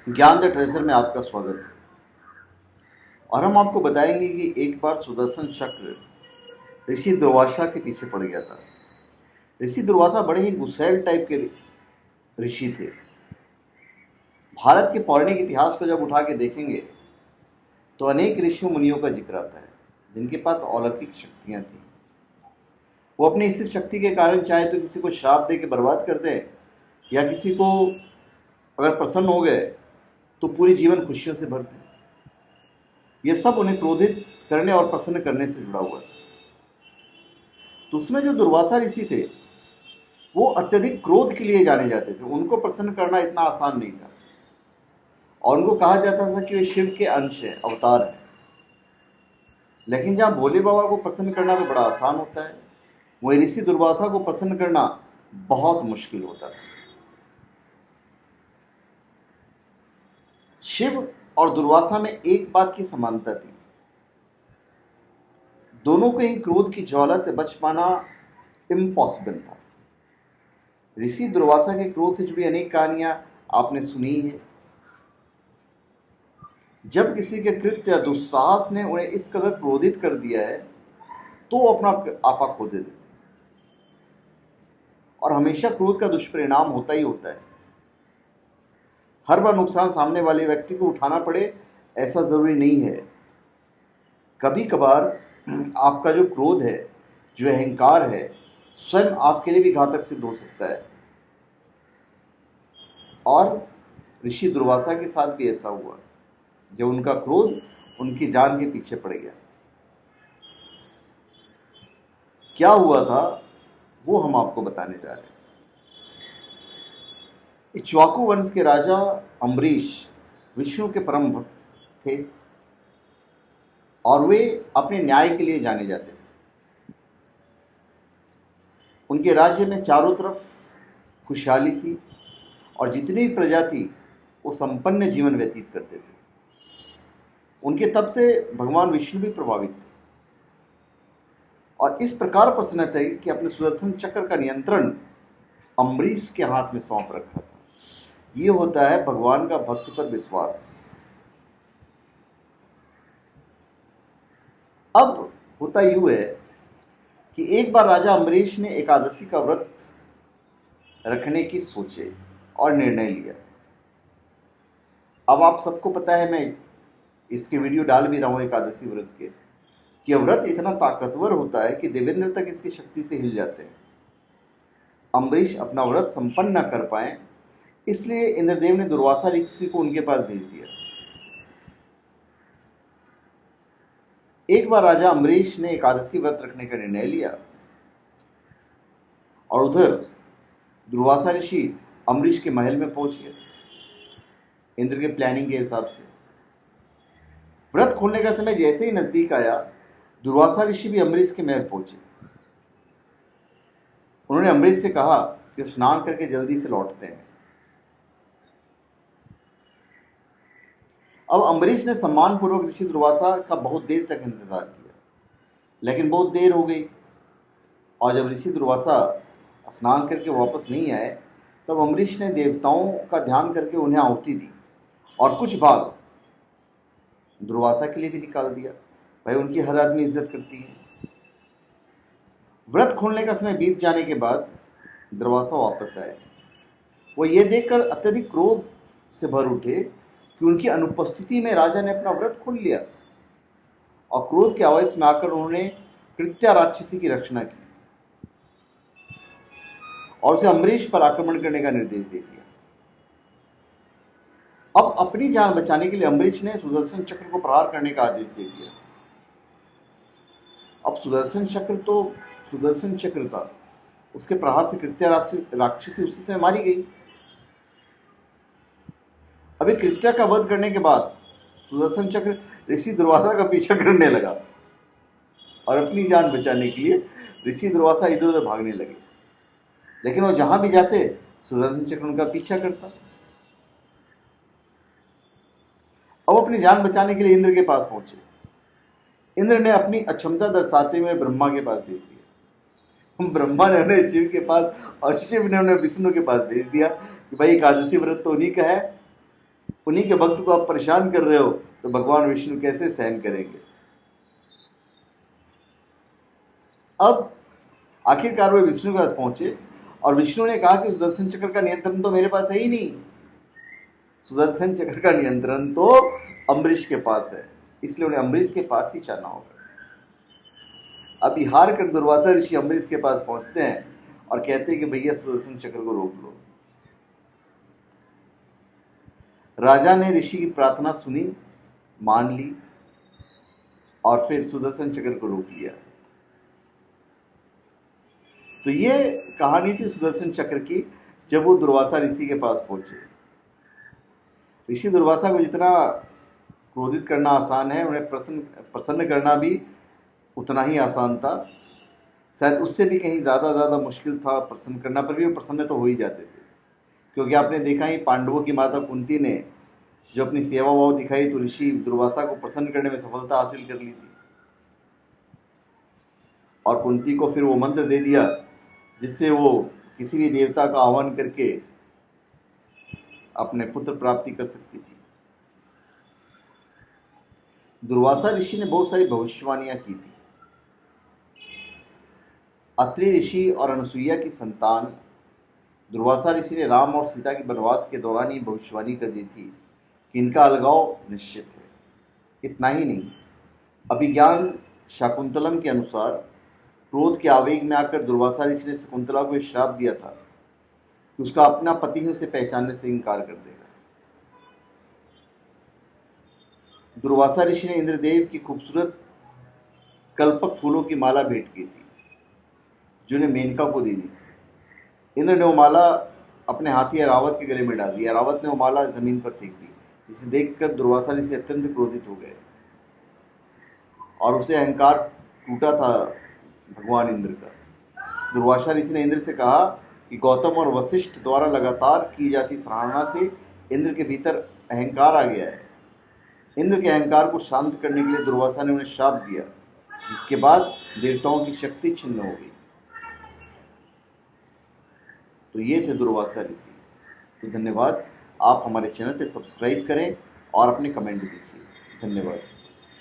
ज्ञान the treasure में आपका स्वागत है। और हम आपको बताएंगे कि एक बार सुदर्शन चक्र ऋषि दुर्वासा के पीछे पड़ गया था। ऋषि दुर्वासा बड़े ही गुस्सैल टाइप के ऋषि थे। भारत के पौराणिक इतिहास को जब उठा के देखेंगे तो अनेक ऋषि मुनियों का जिक्र आता है जिनके पास अलौकिक शक्तियां थी। वो अपनी इस शक्ति के कारण चाहे तो किसी को श्राप दे के बर्बाद कर दें या किसी को अगर प्रसन्न हो गए तो पूरी जीवन खुशियों से भर दें। यह सब उन्हें क्रोधित करने और प्रसन्न करने से जुड़ा हुआ है। तो उसमें जो दुर्वासा ऋषि थे वो अत्यधिक क्रोध के लिए जाने जाते थे। उनको प्रसन्न करना इतना आसान नहीं था और उनको कहा जाता था कि वे शिव के अंश हैं, अवतार हैं। लेकिन जहाँ भोले बाबा को प्रसन्न करना तो बड़ा आसान होता है, वही ऋषि दुर्वासा को प्रसन्न करना बहुत मुश्किल होता था। शिव और दुर्वासा में एक बात की समानता थी, दोनों को ही क्रोध की ज्वाला से बच पाना इम्पॉसिबल था। ऋषि दुर्वासा के क्रोध से जुड़ी अनेक कहानियां आपने सुनी है। जब किसी के कृत्य या दुस्साहस ने उन्हें इस कदर क्रोधित कर दिया है तो वो अपना आपा खो देते थे। और हमेशा क्रोध का दुष्परिणाम होता ही होता है। हर बार नुकसान सामने वाले व्यक्ति को उठाना पड़े ऐसा जरूरी नहीं है। कभी कभार आपका जो क्रोध है, जो अहंकार है, स्वयं आपके लिए भी घातक सिद्ध हो सकता है। और ऋषि दुर्वासा के साथ भी ऐसा हुआ जब उनका क्रोध उनकी जान के पीछे पड़ गया। क्या हुआ था वो हम आपको बताने जा रहे हैं। इक्ष्वाकु वंश के राजा अम्बरीश विष्णु के परम भक्त थे और वे अपने न्याय के लिए जाने जाते थे। उनके राज्य में चारों तरफ खुशहाली थी और जितनी भी प्रजा थी वो संपन्न जीवन व्यतीत करते थे। उनके तप से भगवान विष्णु भी प्रभावित थे और इस प्रकार प्रसन्न थे कि अपने सुदर्शन चक्र का नियंत्रण अम्बरीश के हाथ में सौंप रखा था। ये होता है भगवान का भक्त पर विश्वास। अब होता यूं है कि एक बार राजा अम्बरीश ने एकादशी का व्रत रखने की सोचे और निर्णय लिया। अब आप सबको पता है, मैं इसके वीडियो डाल भी रहा हूं एकादशी व्रत के, कि यह व्रत इतना ताकतवर होता है कि देवेंद्र तक इसकी शक्ति से हिल जाते हैं। अम्बरीश अपना व्रत संपन्न न कर पाए, इसलिए इंद्रदेव ने दुर्वासा ऋषि को उनके पास भेज दिया। एक बार राजा अम्बरीश ने एकादशी व्रत रखने का निर्णय लिया और उधर दुर्वासा ऋषि अम्बरीश के महल में पहुंच गए इंद्र के प्लानिंग के हिसाब से। व्रत खोलने का समय जैसे ही नजदीक आया, दुर्वासा ऋषि भी अम्बरीश के महल पहुंचे। उन्होंने अम्बरीश से कहा कि स्नान करके जल्दी से लौटते हैं। अब अम्बरीश ने सम्मानपूर्वक ऋषि दुर्वासा का बहुत देर तक इंतजार किया, लेकिन बहुत देर हो गई और जब ऋषि दुर्वासा स्नान करके वापस नहीं आए तब अम्बरीश ने देवताओं का ध्यान करके उन्हें आहुति दी और कुछ भाग दुर्वासा के लिए भी निकाल दिया। भाई, उनकी हर आदमी इज्जत करती है। व्रत खोलने का समय बीत जाने के बाद दुर्वासा वापस आए। वो ये देखकर अत्यधिक क्रोध से भर उठे कि उनकी अनुपस्थिति में राजा ने अपना व्रत खोल लिया और क्रोध के आवेश में आकर उन्होंने कृत्या राक्षसी की रचना की और उसे अम्बरीश पर आक्रमण करने का निर्देश दे दिया। अब अपनी जान बचाने के लिए अम्बरीश ने सुदर्शन चक्र को प्रहार करने का आदेश दे दिया। अब सुदर्शन चक्र था, उसके प्रहार से कृत्या राक्षसी उसी से मारी गई। अभी कृत्या का वध करने के बाद सुदर्शन चक्र ऋषि दुर्वासा का पीछा करने लगा और अपनी जान बचाने के लिए ऋषि दुर्वासा इधर उधर भागने लगे। लेकिन वो जहां भी जाते सुदर्शन चक्र उनका पीछा करता। अब अपनी जान बचाने के लिए इंद्र के पास पहुंचे। इंद्र ने अपनी अक्षमता दर्शाते हुए ब्रह्मा के पास भेज दिया। ब्रह्मा ने उन्हें शिव के पास और शिव ने उन्हें विष्णु के पास भेज दिया कि भाई एकादशी व्रत तो उन्हीं का है, उन्हीं के भक्त को आप परेशान कर रहे हो तो भगवान विष्णु कैसे सहन करेंगे। अब आखिरकार वे विष्णु के पास पहुंचे और विष्णु ने कहा कि सुदर्शन चक्र का नियंत्रण तो मेरे पास है ही नहीं, सुदर्शन चक्र का नियंत्रण तो अम्बरीश के पास है, इसलिए उन्हें अम्बरीश के पास ही जाना होगा। अभी हार कर दुर्वासा ऋषि अम्बरीश के पास पहुंचते हैं और कहते हैं कि भैया सुदर्शन चक्र को रोक लो। राजा ने ऋषि की प्रार्थना सुनी, मान ली और फिर सुदर्शन चक्र को रोक लिया। तो ये कहानी थी सुदर्शन चक्र की, जब वो दुर्वासा ऋषि के पास पहुंचे। ऋषि दुर्वासा को जितना क्रोधित करना आसान है, उन्हें प्रसन्न करना भी उतना ही आसान था। शायद उससे भी कहीं ज़्यादा मुश्किल था प्रसन्न करना, पर भी वो प्रसन्न तो हो ही जाते थे। क्योंकि आपने देखा ही पांडवों की माता कुंती ने जो अपनी सेवा भाव दिखाई तो ऋषि दुर्वासा को प्रसन्न करने में सफलता हासिल कर ली थी। और कुंती को फिर वो मंत्र दे दिया जिससे वो किसी भी देवता का आह्वान करके अपने पुत्र प्राप्ति कर सकती थी। दुर्वासा ऋषि ने बहुत सारी भविष्यवाणियां की थी। अत्रि ऋषि और अनुसुईया की संतान दुर्वासा ऋषि ने राम और सीता के वनवास के दौरान ही भविष्यवाणी कर दी थी कि इनका अलगाव निश्चित है। इतना ही नहीं, अभिज्ञान शाकुंतलम के अनुसार क्रोध के आवेग में आकर दुर्वासा ऋषि ने शकुंतला को श्राप दिया था कि उसका अपना पति ही उसे पहचानने से इनकार कर देगा। दुर्वासा ऋषि ने इंद्रदेव की खूबसूरत कल्पक फूलों की माला भेंट की थी जो उन्हें मेनका को दी थी। इंद्र ने वो माला अपने हाथी ऐरावत के गले में डाल दी। ऐरावत ने वो माला जमीन पर फेंक दी, जिसे देखकर दुर्वासा ऋषि अत्यंत क्रोधित हो गए और उसे अहंकार टूटा था भगवान इंद्र का। दुर्वासा ऋषि ने इंद्र से कहा कि गौतम और वशिष्ठ द्वारा लगातार की जाती सराहना से इंद्र के भीतर अहंकार आ गया है। इंद्र के अहंकार को शांत करने के लिए दुर्वासा ने उन्हें श्राप दिया, जिसके बाद देवताओं की शक्ति छिन्न हो गई। तो ये थे दुर्वासा ऋषि। तो धन्यवाद। आप हमारे चैनल पे सब्सक्राइब करें और अपने कमेंट दीजिए। धन्यवाद।